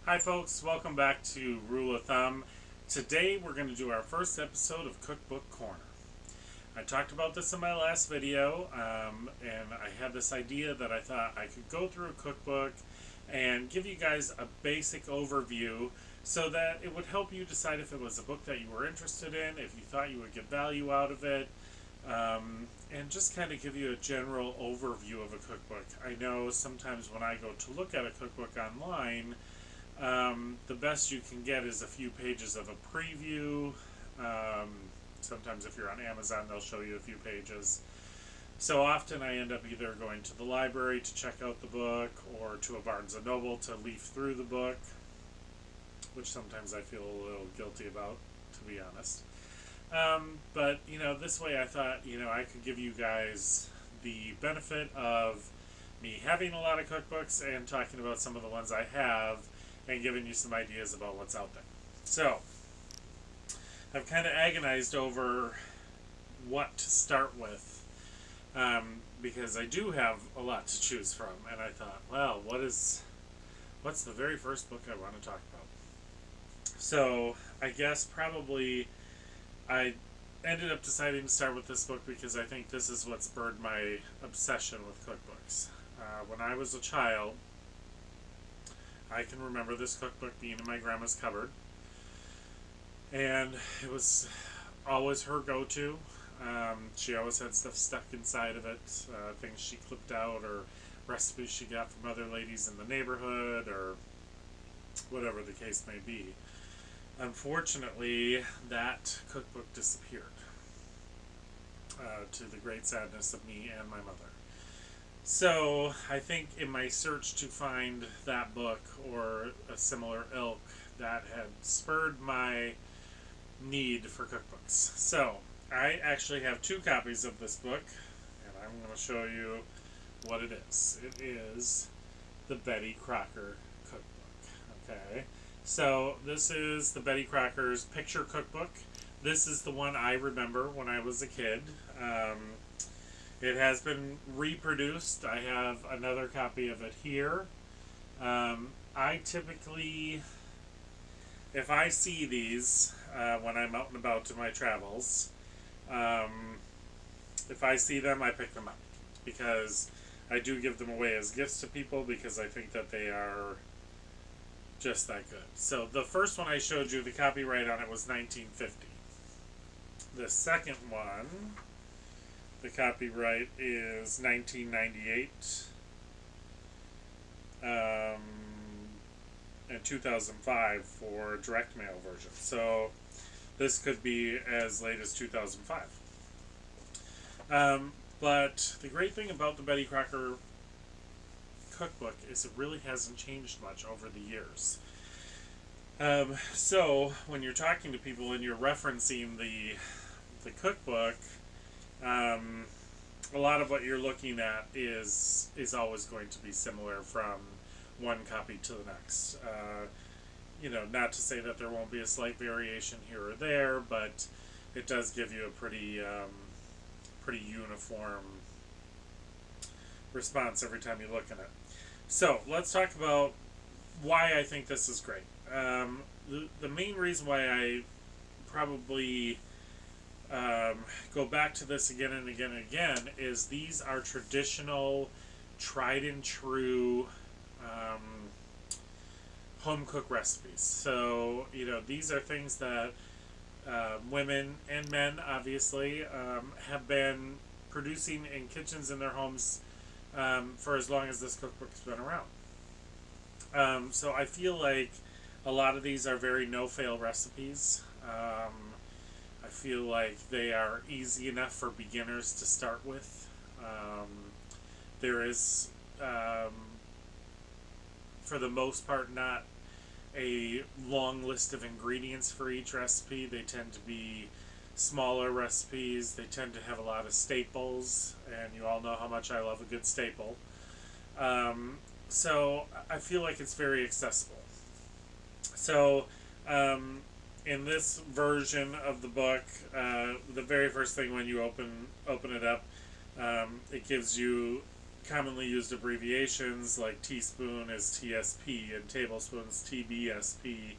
Hi folks, welcome back to Rule of Thumb. Today we're going to do our first episode of Cookbook Corner. I talked about this in my last video, and I had this idea that I thought I could go through a cookbook and give you guys a basic overview so that it would help you decide if it was a book that you were interested in, if you thought you would get value out of it, and just kind of give you a general overview of a cookbook. I know sometimes when I go to look at a cookbook online, the best you can get is a few pages of a preview. Sometimes if you're on Amazon, they'll show you a few pages. So often I end up either going to the library to check out the book or to a Barnes & Noble to leaf through the book, which sometimes I feel a little guilty about, to be honest. But, this way I thought, I could give you guys the benefit of me having a lot of cookbooks and talking about some of the ones I have and giving you some ideas about what's out there. So, I've kind of agonized over what to start with, because I do have a lot to choose from, and I thought, well, what's the very first book I want to talk about? So, I guess probably I ended up deciding to start with this book because I think this is what spurred my obsession with cookbooks. When I was a child, I can remember this cookbook being in my grandma's cupboard, and it was always her go-to. She always had stuff stuck inside of it, things she clipped out or recipes she got from other ladies in the neighborhood or whatever the case may be. Unfortunately, that cookbook disappeared, to the great sadness of me and my mother. So, I think in my search to find that book or a similar ilk, that had spurred my need for cookbooks. So, I actually have 2 copies of this book, and I'm going to show you what it is. It is the Betty Crocker Cookbook. Okay, so this is the Betty Crocker's picture cookbook. This is the one I remember when I was a kid. It has been reproduced. I have another copy of it here. I typically, if I see these when I'm out and about in my travels, if I see them, I pick them up, because I do give them away as gifts to people because I think that they are just that good. So the first one I showed you, the copyright on it was 1950. The second one, the copyright is 1998 and 2005 for direct mail version. So this could be as late as 2005. But the great thing about the Betty Crocker cookbook is it really hasn't changed much over the years. So when you're talking to people and you're referencing the cookbook, a lot of what you're looking at is always going to be similar from one copy to the next. Not to say that there won't be a slight variation here or there, but it does give you a pretty uniform response every time you look at it. So let's talk about why I think this is great. The main reason why I probably go back to this again and again and again is these are traditional, tried and true home cook recipes. So these are things that women and men obviously have been producing in kitchens in their homes for as long as this cookbook's been around. So I feel like a lot of these are very no-fail recipes. I feel like they are easy enough for beginners to start with. There is, for the most part, not a long list of ingredients for each recipe. They tend to be smaller recipes. They tend to have a lot of staples, and you all know how much I love a good staple. So I feel like it's very accessible. So in this version of the book, the very first thing when you open it up, it gives you commonly used abbreviations, like teaspoon is TSP and tablespoon is TBSP.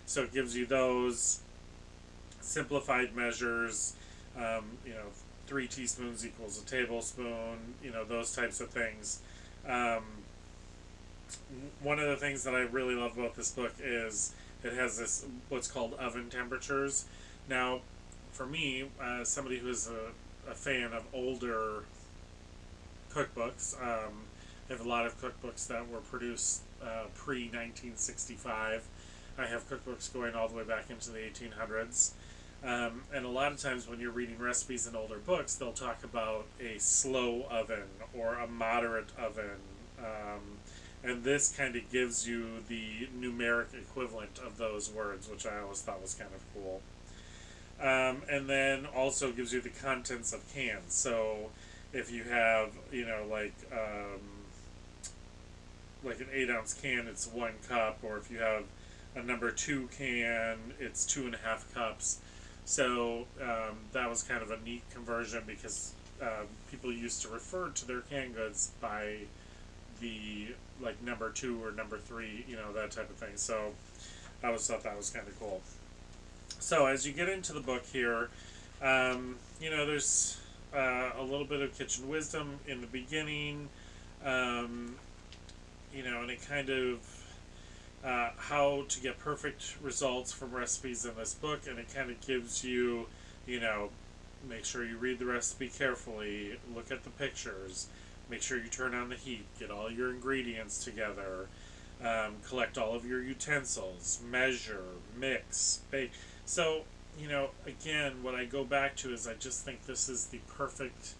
So it gives you those simplified measures. You know, 3 teaspoons equals a tablespoon. You know, those types of things. Um, One of the things that I really love about this book is it has this what's called oven temperatures. Now, for me, somebody who's a fan of older cookbooks, I have a lot of cookbooks that were produced pre 1965. I have cookbooks going all the way back into the 1800s. And a lot of times when you're reading recipes in older books, they'll talk about a slow oven or a moderate oven. And this kind of gives you the numeric equivalent of those words, which I always thought was kind of cool. And then also gives you the contents of cans. So if you have, you know, like an 8-ounce can, it's 1 cup, or if you have a number 2 can, it's 2.5 cups. So that was kind of a neat conversion because people used to refer to their canned goods by the like number 2 or number 3, you know, that type of thing. So I always thought that was kind of cool. So as you get into the book here, you know, there's a little bit of kitchen wisdom in the beginning, you know, and it kind of how to get perfect results from recipes in this book, and it kind of gives you, you know, make sure you read the recipe carefully, look at the pictures, make sure you turn on the heat, get all your ingredients together, collect all of your utensils, measure, mix, bake. So, you know, again, what I go back to is I just think this is the perfect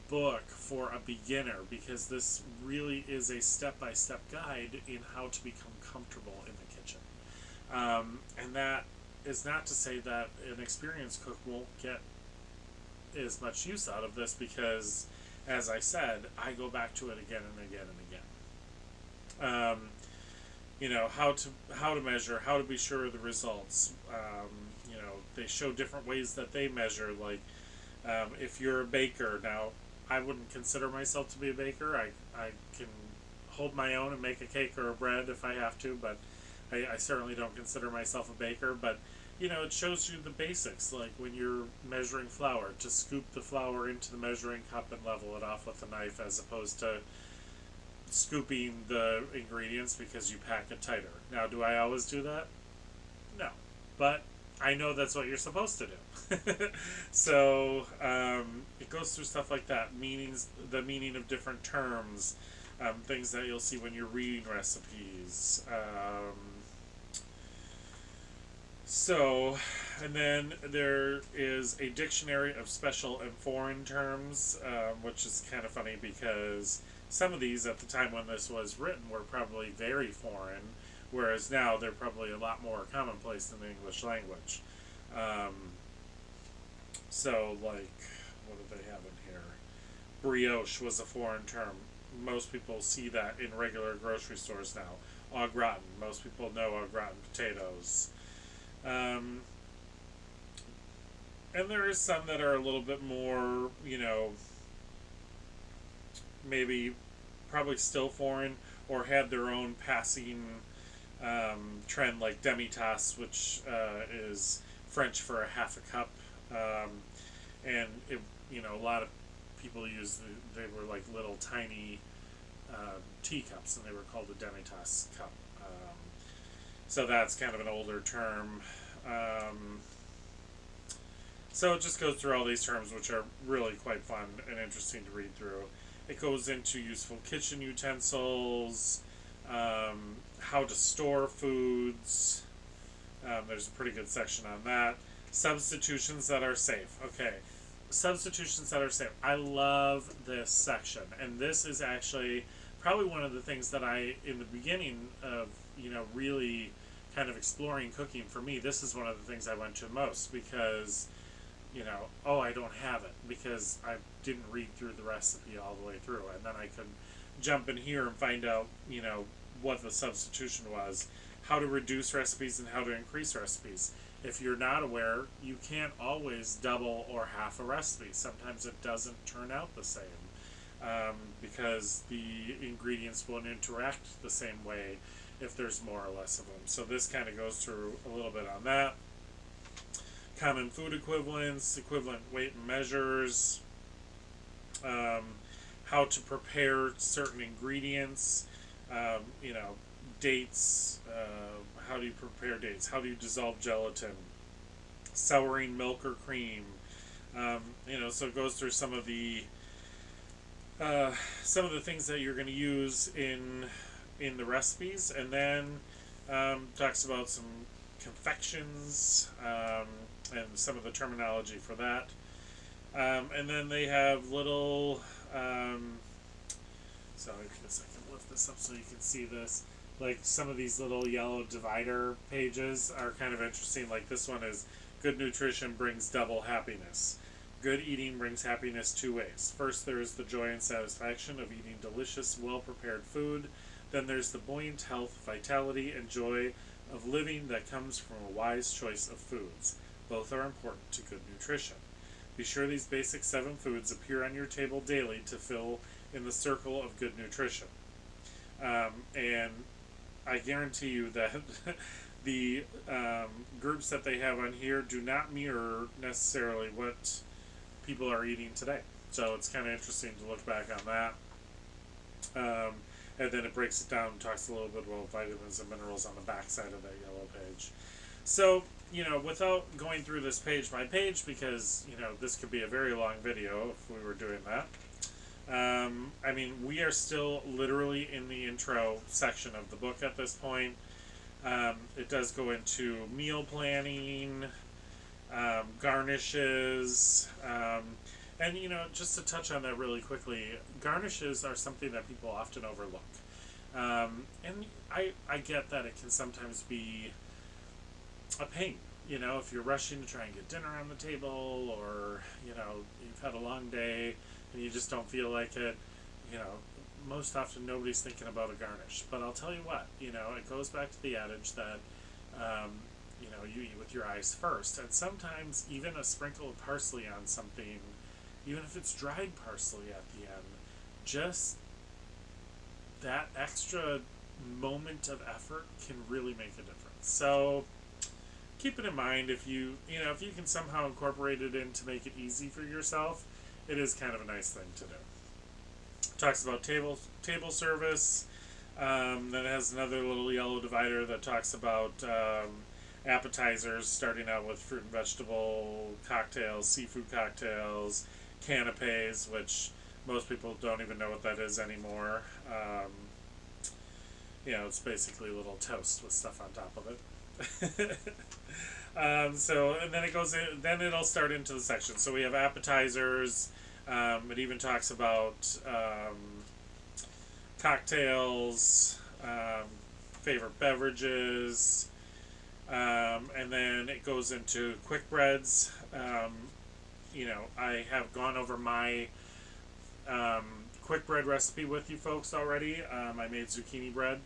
book for a beginner, because this really is a step-by-step guide in how to become comfortable in the kitchen. And that is not to say that an experienced cook won't get as much use out of this, because, as I said, I go back to it again and again and again. You know, how to measure, how to be sure of the results. You know, they show different ways that they measure. Like, if you're a baker, now I wouldn't consider myself to be a baker. I can hold my own and make a cake or a bread if I have to, but I certainly don't consider myself a baker. But, you know, it shows you the basics, like when you're measuring flour, to scoop the flour into the measuring cup and level it off with a knife, as opposed to scooping the ingredients because you pack it tighter. Now, do I always do that? No. But I know that's what you're supposed to do. So it goes through stuff like that, meanings, the meaning of different terms, things that you'll see when you're reading recipes. So, and then there is a dictionary of special and foreign terms, which is kind of funny because some of these at the time when this was written were probably very foreign, whereas now they're probably a lot more commonplace in the English language. So, like, what do they have in here? Brioche was a foreign term. Most people see that in regular grocery stores now. Au gratin. Most people know au gratin potatoes. And there is some that are a little bit more, you know, maybe probably still foreign or had their own passing trend, like demi-tasse, which is French for a half a cup. And, it, you know, a lot of people use, they were like little tiny teacups, and they were called a demi-tasse cup. So that's kind of an older term. So it just goes through all these terms, which are really quite fun and interesting to read through. It goes into useful kitchen utensils, how to store foods. There's a pretty good section on that. Substitutions that are safe. Okay, substitutions that are safe. I love this section, and this is actually probably one of the things that I, in the beginning of, you know, really kind of exploring cooking for me, this is one of the things I went to most, because, you know, oh, I don't have it because I didn't read through the recipe all the way through, and then I could jump in here and find out, you know, what the substitution was, how to reduce recipes and how to increase recipes. If you're not aware, you can't always double or half a recipe. Sometimes it doesn't turn out the same. because the ingredients won't interact the same way if there's more or less of them. So this kind of goes through a little bit on that. Common food equivalents, equivalent weight and measures, how to prepare certain ingredients, dates, how do you prepare dates, how do you dissolve gelatin, souring milk or cream, so it goes through some of the things that you're going to use in the recipes, and then talks about some confections, and some of the terminology for that. And then they have little, so I guess I can lift this up so you can see this. Like some of these little yellow divider pages are kind of interesting. Like this one is good nutrition brings double happiness. Good eating brings happiness two ways. First, there is the joy and satisfaction of eating delicious, well-prepared food. Then there's the buoyant health, vitality, and joy of living that comes from a wise choice of foods. Both are important to good nutrition. Be sure these basic 7 foods appear on your table daily to fill in the circle of good nutrition. And I guarantee you that the groups that they have on here do not mirror necessarily what people are eating today. So it's kind of interesting to look back on that. And then it breaks it down and talks a little bit about vitamins and minerals on the back side of that yellow page. So, without going through this page by page, because, this could be a very long video if we were doing that. We are still literally in the intro section of the book at this point. It does go into meal planning, garnishes, and, just to touch on that really quickly, garnishes are something that people often overlook. And I get that it can sometimes be a pain, if you're rushing to try and get dinner on the table, or, you've had a long day and you just don't feel like it, most often nobody's thinking about a garnish. But I'll tell you what, it goes back to the adage that, you eat with your eyes first. And sometimes even a sprinkle of parsley on something, even if it's dried parsley at the end, just that extra moment of effort can really make a difference. So keep it in mind. If you can somehow incorporate it in to make it easy for yourself, it is kind of a nice thing to do. Talks about table service. Then it has another little yellow divider that talks about appetizers, starting out with fruit and vegetable cocktails, seafood cocktails, canapes, which most people don't even know what that is anymore. It's basically a little toast with stuff on top of it. And then it goes in, then it'll start into the section. So we have appetizers. It even talks about cocktails, favorite beverages, and then it goes into quick breads. I have gone over my quick bread recipe with you folks already. I made zucchini bread.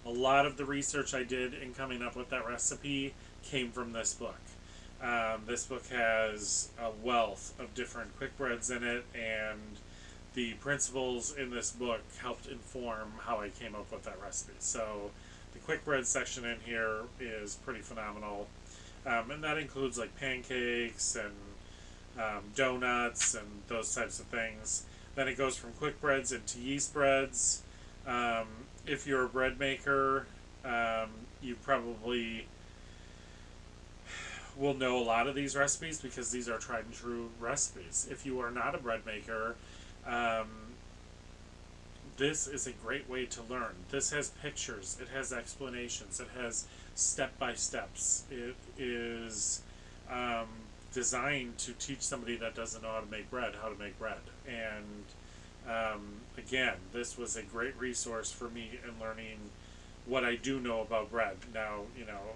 A lot of the research I did in coming up with that recipe came from this book. This book has a wealth of different quick breads in it, and the principles in this book helped inform how I came up with that recipe. So the quick bread section in here is pretty phenomenal, and that includes like pancakes and donuts and those types of things. Then it goes from quick breads into yeast breads. If you're a bread maker, you probably will know a lot of these recipes because these are tried and true recipes. If you are not a bread maker, this is a great way to learn. This has pictures, it has explanations, it has step-by-steps. It is designed to teach somebody that doesn't know how to make bread, how to make bread. And again, this was a great resource for me in learning what I do know about bread. Now,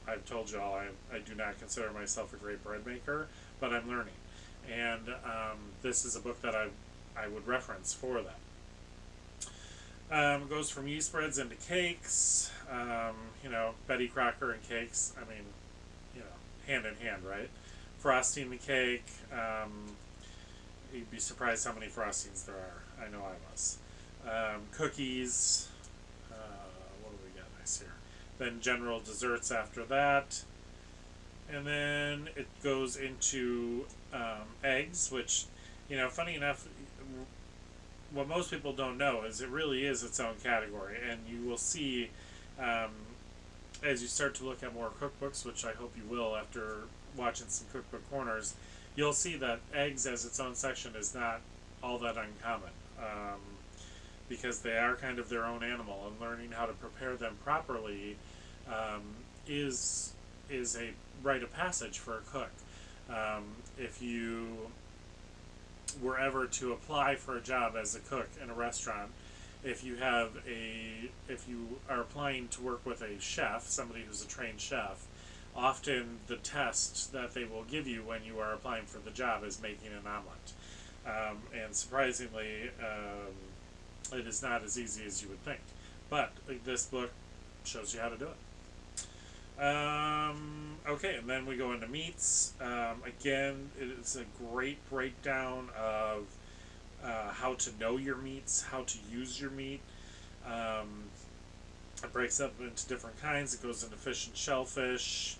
I've told you all I do not consider myself a great bread maker, but I'm learning. And this is a book that I would reference for that. It goes from yeast breads into cakes, Betty Crocker and cakes, hand in hand, right? Frosting the cake, you'd be surprised how many frostings there are. I know I was. Cookies. What do we got next here? Then general desserts after that. And then it goes into eggs, which, funny enough, what most people don't know is it really is its own category. And you will see, as you start to look at more cookbooks, which I hope you will after watching some Cookbook Corners, you'll see that eggs as its own section is not all that uncommon. Because they are kind of their own animal, and learning how to prepare them properly is a rite of passage for a cook. If you were ever to apply for a job as a cook in a restaurant, if you are applying to work with a chef, somebody who's a trained chef, often the test that they will give you when you are applying for the job is making an omelet. And surprisingly, it is not as easy as you would think. But this book shows you how to do it. Okay, and then we go into meats. Again, it's a great breakdown of how to know your meats, how to use your meat. It breaks up into different kinds. It goes into fish and shellfish.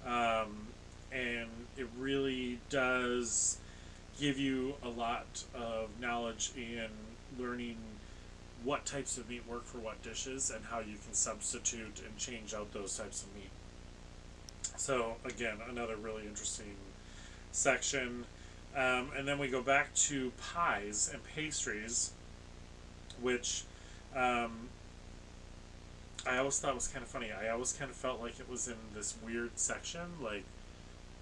And it really does give you a lot of knowledge in learning what types of meat work for what dishes and how you can substitute and change out those types of meat. So again, another really interesting section. And then we go back to pies and pastries, which I always thought was kind of funny. I always kind of felt like it was in this weird section, like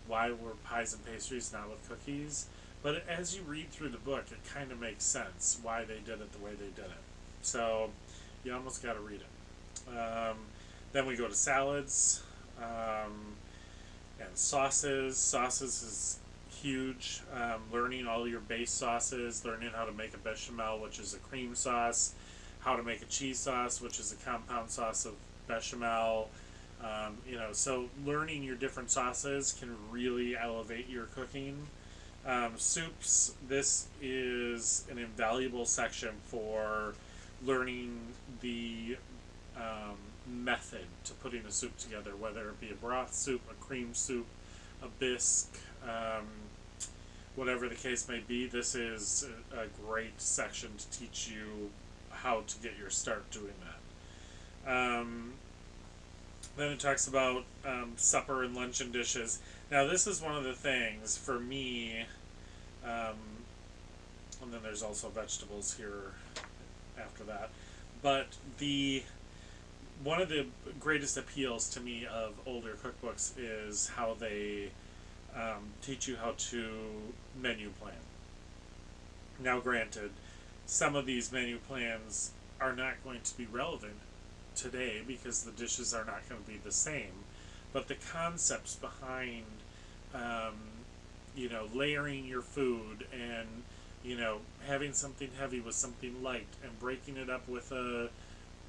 why were pies and pastries not with cookies? But as you read through the book, it kind of makes sense why they did it the way they did it. So you almost got to read it. Then we go to salads and sauces. Sauces is huge. Learning all your base sauces, learning how to make a bechamel, which is a cream sauce, how to make a cheese sauce, which is a compound sauce of bechamel. So learning your different sauces can really elevate your cooking. Soups, this is an invaluable section for learning the method to putting a soup together, whether it be a broth soup, a cream soup, a bisque, whatever the case may be. This is a great section to teach you how to get your start doing that. Then it talks about supper and luncheon dishes. Now this is one of the things for me, and then there's also vegetables here after that. But one of the greatest appeals to me of older cookbooks is how they teach you how to menu plan. Now granted, some of these menu plans are not going to be relevant today because the dishes are not going to be the same, but the concepts behind layering your food and having something heavy with something light and breaking it up with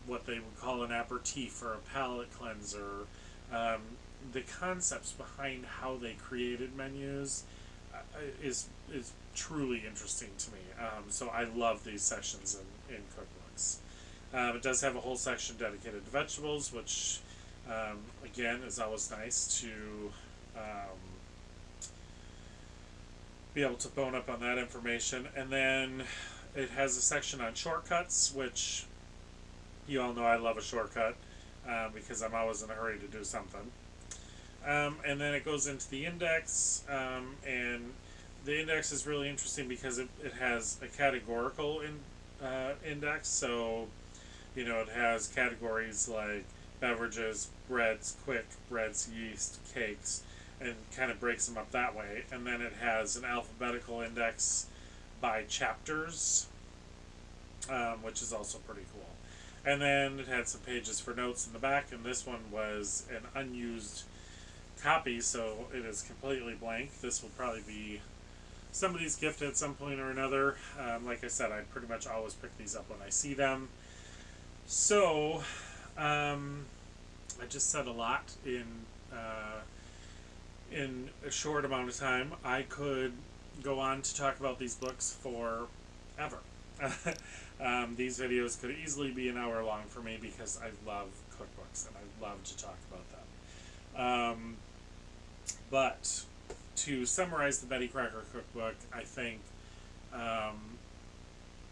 what they would call an aperitif or a palate cleanser, the concepts behind how they created menus is truly interesting to me. So I love these sections in cookbooks. It does have a whole section dedicated to vegetables, which again is always nice to be able to bone up on that information. And then it has a section on shortcuts, which you all know I love a shortcut because I'm always in a hurry to do something. And then it goes into the index, and the index is really interesting because it has a categorical index. So it has categories like beverages, breads, quick breads, yeast, cakes, and kind of breaks them up that way. And then it has an alphabetical index by chapters, which is also pretty cool. And then it had some pages for notes in the back, and this one was an unused copy, so it is completely blank. This will probably be somebody's gift at some point or another. Like I said, I pretty much always pick these up when I see them. So, I just said a lot in a short amount of time. I could go on to talk about these books forever. These videos could easily be an hour long for me because I love cookbooks and I love to talk about them. But to summarize the Betty Crocker cookbook, I think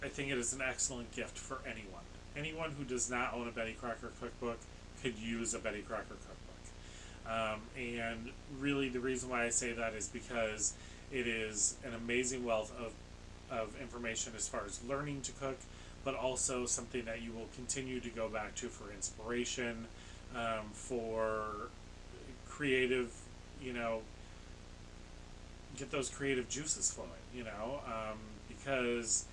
it is an excellent gift for anyone. Anyone who does not own a Betty Crocker cookbook could use a Betty Crocker cookbook. And really the reason why I say that is because it is an amazing wealth of information as far as learning to cook, but also something that you will continue to go back to for inspiration, for creative, get those creative juices flowing, because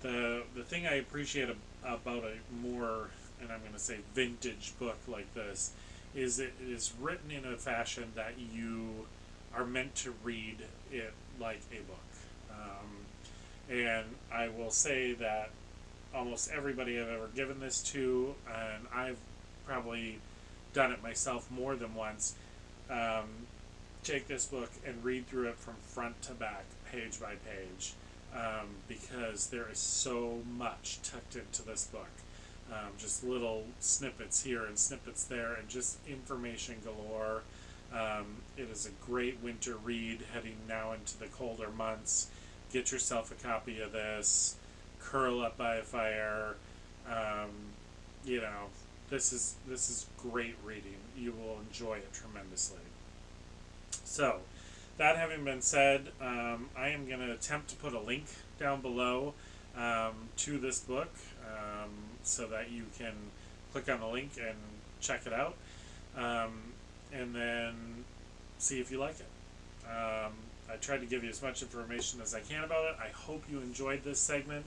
the thing I appreciate about a more, and I'm going to say vintage book like this, is it is written in a fashion that you are meant to read it like a book. And I will say that almost everybody I've ever given this to, and I've probably done it myself more than once, take this book and read through it from front to back, page by page, because there is so much tucked into this book. Just little snippets here and snippets there, and just information galore. It is a great winter read heading now into the colder months. Get yourself a copy of this, curl up by a fire. This is great reading. You will enjoy it tremendously. So, that having been said, I am going to attempt to put a link down below to this book, so that you can click on the link and check it out, and then see if you like it. I tried to give you as much information as I can about it. I hope you enjoyed this segment.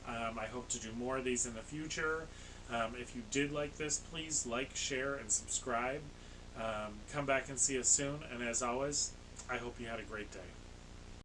I hope to do more of these in the future. If you did like this, please like, share, and subscribe. Come back and see us soon, and as always, I hope you had a great day.